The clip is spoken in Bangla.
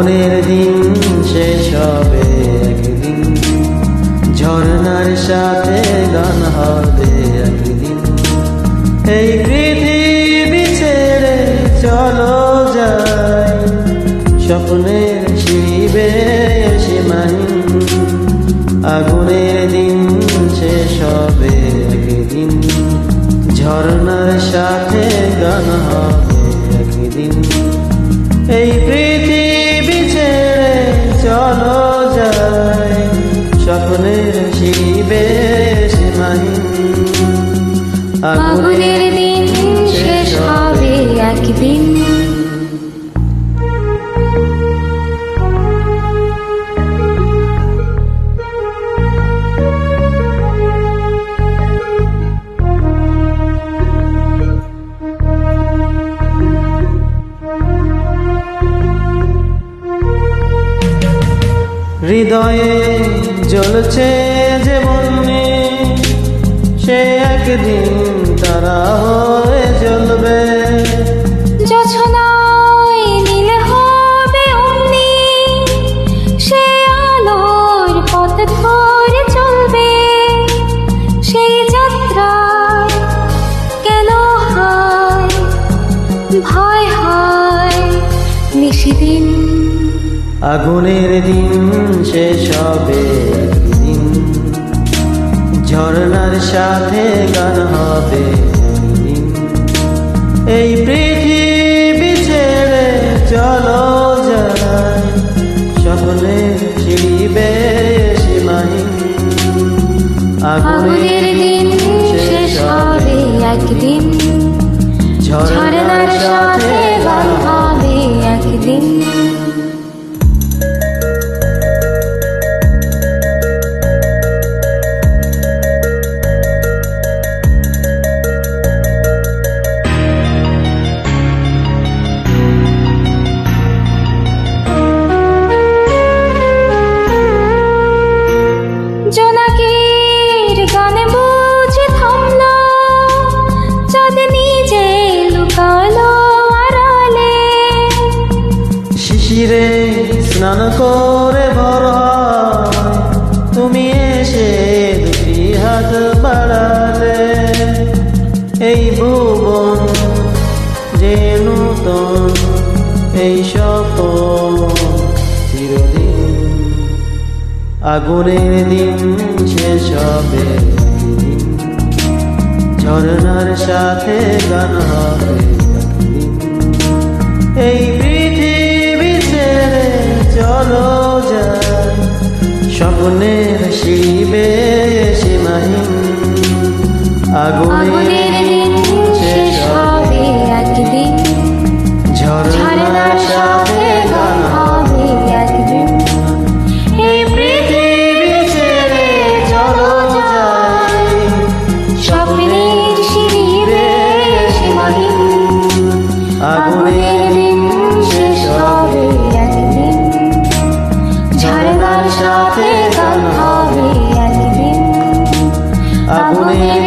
আগুনের দিন শেষ হবে একদিন, ঝর্ণার সাথে গান হবে একদিন। এই পৃথিবী ছেড়ে চলো যাই, স্বপ্নের শিবে সীমাহীন। আগুনের দিন শেষ হবে একদিন, ঝর্ণার সাথে গান হবে একদিন। এই পৃথিবী ছেড়ে চলো যাই, স্বপ্নের শিবে সীমাহীন। আগুনের দিন শেষ হবে একদিন। হৃদয়ে জ্বলছে যে বন্যে, সে একদিন তারা হয়ে জ্বলবে। জোছনায় নীলে হবে অমনি, সে আলোর পথ ধরে চলবে। সেই যাত্রায় কেন হয় ভয় হয় নিশিদিন। আগুনের দিন শেষ হবে একদিন, ঝর্ণার সাথে গান হবে একদিন। এই পৃথিবী ছেড়ে চলো যাই, স্বপ্নের শিবে সীমাহীন। আগুনের দিন শেষ হবে একদিন, ঝর্ণার সাথে গান হবে একদিন। জোনাকির গানে বুঝে থামলো, চাঁদ নিজে লুকালো আড়ালে। শিশিরে স্নান করে ভর হয়, তুমি এসে দুটি হাত বাড়ালে। এই ভুবন যে নূতন, এই স্বপ্ন চিরদিন। আগুনের দিন শেষ হবে একদিন, ঝর্ণার সাথে গান হবে একদিন। এই পৃথিবী ছেড়ে চলো যাই, স্বপ্নের শিবে সীমাহীন। আগুনের দিন শেষ হবে একদিন, ঝর্ণার সাথে গান হবে একদিন। এই পৃথিবী ছেড়ে চলো যাই, স্বপ্নের শিবে সীমাহীন। আগুনের দিন শেষ হবে একদিন, ঝর্ণার সাথে গান হবে একদিন। আগুনের